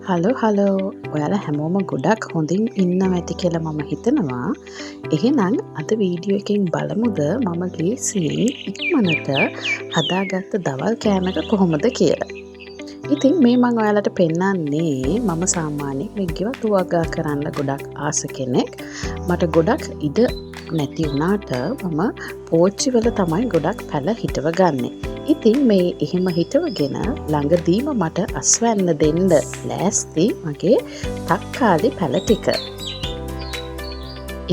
Hello ඔයාලා හැමෝම ගොඩක් හොඳින් ඉන්නවා ඇති කියලා මම හිතනවා. එහෙනම් අද වීඩියෝ එකෙන් බලමුද මම ලේසියෙන් ඉක්මනට හදාගත්ත දවල් කෑම එක කොහොමද කියලා. ඉතින් මේ මම ඔයාලට පෙන්නන්නේ මම සාමාන්‍යයෙන් වෙග්ගිවත් වගා කරන්න ගොඩක් ආස කෙනෙක්. මට ගොඩක් ඉඩ නැති වුණාට මම පෝච්චි වල තමයි ගොඩක් පැල හිටව ගන්නෙ. ඉතින් මේ එහෙම හිටවගෙන ළඟදීම මට අස්වැන්න දෙන්න ලෑස්ති මගේ තක්කාලි පැල ටික.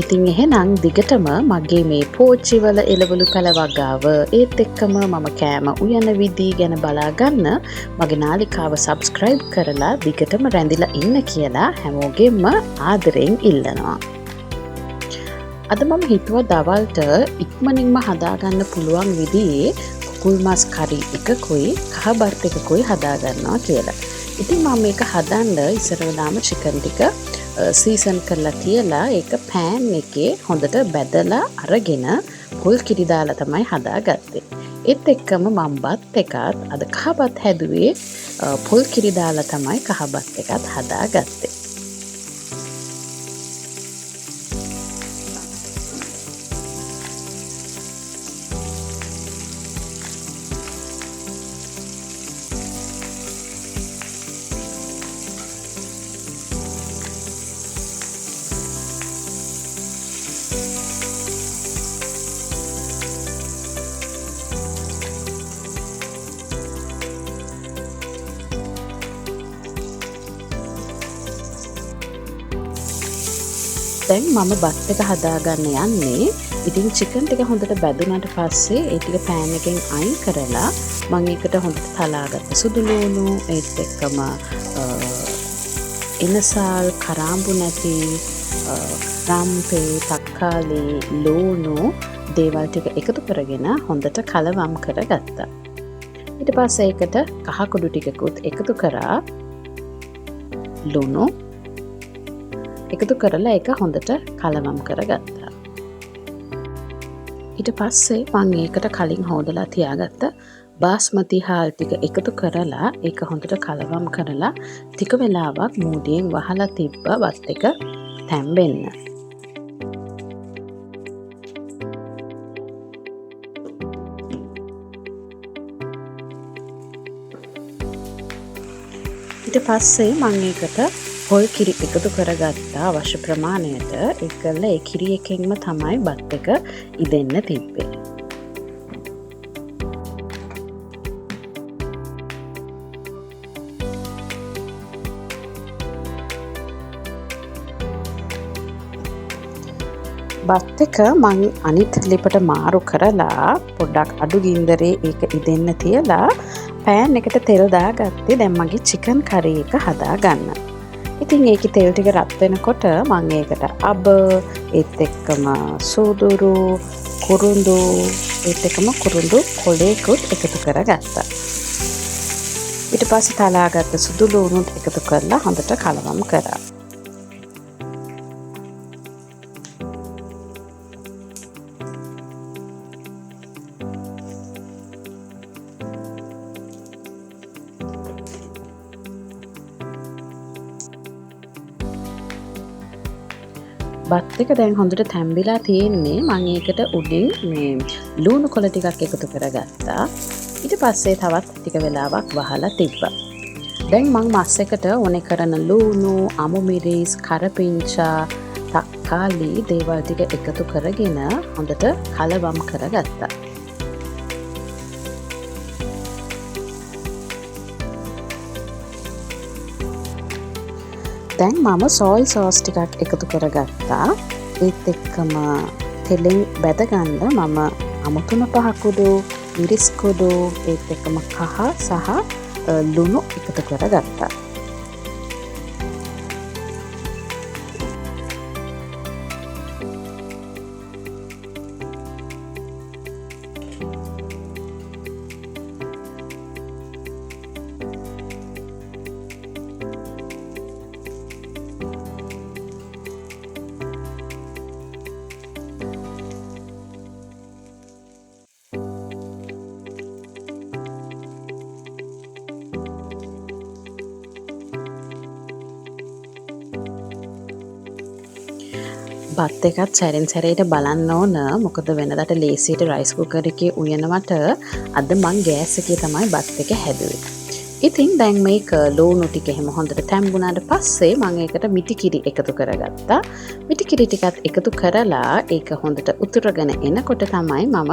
ඉතින් එහෙනම් දිගටම මගේ මේ පෝච්චි වල එළවලු පැල වගාව ඒත් එක්කම මම කෑම උයන විදි ගැන බලා ගන්න මගේ නාලිකාව සබ්ස්ක්‍රයිබ් කරලා දිගටම රැඳිලා ඉන්න කියලා හැමෝගෙම ආදරෙන් ඉල්ලනවා. අද මම හිතුවා දවල්ට ඉක්මනින්ම හදාගන්න පුළුවන් විදිහේ කුකුල් මස් කරි එකකුයි කහ බර්ත් එකකුයි හදාගන්නවා කියලා. ඉතින් මම මේක හදන්න ඉස්සර වෙලාම චිකන් ටික සීසන් කරලා තියලා ඒක පෑන් එකේ හොඳට බැදලා අරගෙන පොල් කිරි දාලා තමයි හදාගත්තේ. ඒත් එක්කම මම බත් එකත් අද කහ බත් හැදුවේ පොල් කිරි දාලා තමයි කහ බත් එකත් හදාගත්තේ. දැන් මම බත් එක හදාගන්න යන්නේ. ඉතින් චිකන් ටික හොඳට බැදුනට පස්සේ ඒ ටික පෑන් එකෙන් අයින් කරලා මම ඒකට හොඳට තලාගත්ත සුදු ලුණු ඒත් එක්කම එනසල් කරාඹු නැති රම්පේ තක්කාලි ලුණු දේවල් ටික එකතු කරගෙන හොඳට කලවම් කරගත්තා. ඊට පස්සේ ඒකට කහ කුඩු ටිකකුත් එකතු කරා ලුණු එකතු කරලා ඒක හොඳට කලවම් කරගත්තා. ඊට පස්සේ මම ඒකට කලින් හොදලා තියාගත්ත බාස්මති හාල් ටික එකතු කරලා ඒක හොඳට කලවම් කරලා ටික වෙලාවක් මූඩියෙන් වහලා තිබ්බ බත් එක තැම්බෙන්න. ඊට පස්සේ මම ඒකට පොල් කිරි එකතු කරගත්තා අවශ්‍ය ප්‍රමාණයට. ඒකල ඒ කිරි එකෙන්ම තමයි බත් එක ඉදෙන්න තිබ්බේ. බත් එක මං අනිත් ලිපට මාරු කරලා පොඩ්ඩක් අඩු ගින්දරේ ඒක ඉදෙන්න තියලා පෑන් එකට තෙල් දාගත්තේ දැන් මගේ චිකන් කරි එක හදාගන්න. ඉතින් ඒකේ තෙල් ටික රත් වෙනකොට මම ඒකට අබ ඒත් එක්කම සූදුරු කුරුඳු ඒත් එක්කම කුරුඳු කොලේකුත් එකතු කරගත්තා. ඊට පස්සේ තලාගත්ත සුදු ලුණුත් එකතු කරලා හොඳට කලවම් කරා. බත් එක දැන් හොඳට තැම්බිලා තියෙන්නේ. මම ඒකට උඩින් මේ ලුණු කොළ ටිකක් එකතු කරගත්තා. ඊට පස්සේ තවත් ටික වෙලාවක් වහලා තිබ්බා. දැන් මම මස් එකට ඕනේ කරන ලුණු, අමු මිරිස්, කරපිංචා, තක්කාලි දේවල් ටික එකතු කරගෙන හොඳට කලවම් කරගත්තා. දැන් මම සෝයි සෝස් ටිකක් එකතු කරගත්තා. ඒත් එක්කම තෙලෙන් බැදගන්න මම අමුතුන පහකුඩු, මිරිස් කුඩු, ඒත් එක්කම කහ සහ ලුණු එකතු කරගත්තා. බත් එකත් සැරින් සැරේට බලන්න ඕන. මොකද වෙනදට ලේසියට රයිස් කුකර් එකේ උයනවට අද මං ගෑස් එකේ තමයි බත් එක හැදුවේ. ඉතින් දැන් මේක ලූණු ටික එහෙම හොඳට තැම්බුණාට පස්සේ මම ඒකට මිටිකිරි එකතු කරගත්තා. මිටිකිරි ටිකත් එකතු කරලා ඒක හොඳට උතුරගෙන එනකොට තමයි මම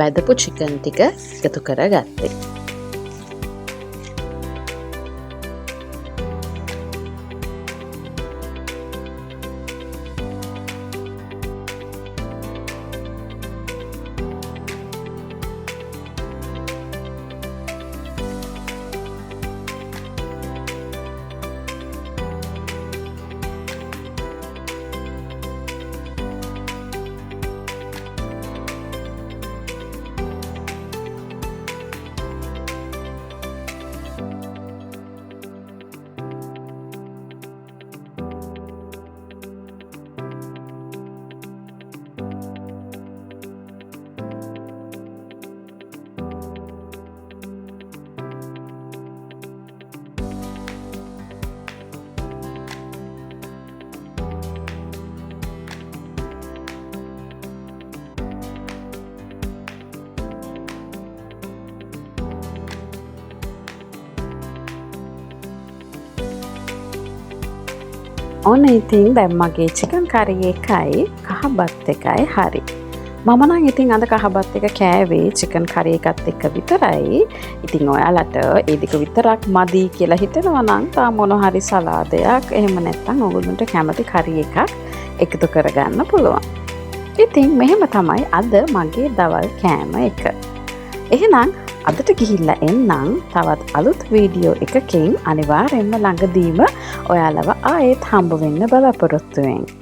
බැදපු චිකන් ටික එකතු කරගත්තේ. ඔන්න ඉතින් දැන් මගේ චිකන් කරි එකයි කහ බත් එකයි හරි. මම නම් ඉතින් අද කහ බත් එක කෑවේ චිකන් කරි එකත් එක්ක විතරයි. ඉතින් ඔයාලට ඒ දෙක විතරක් මදි කියලා හිතෙනවා නම් තා මොන හරි සලාදයක් එහෙම නැත්නම් ඔයගොල්ලන්ට කැමති කරි එකක් එකතු කරගන්න පුළුවන්. ඉතින් මෙහෙම තමයි අද මගේ දවල් කෑම එක. එහෙනම් අදට ගිහිල්ලා එන්නම් තවත් අලුත් වීඩියෝ එකකින් අනිවාර්යෙන්ම ළඟදීම ඔයාලව ආයෙත් හම්බ වෙන්න බලාපොරොත්තු වෙන්නේ.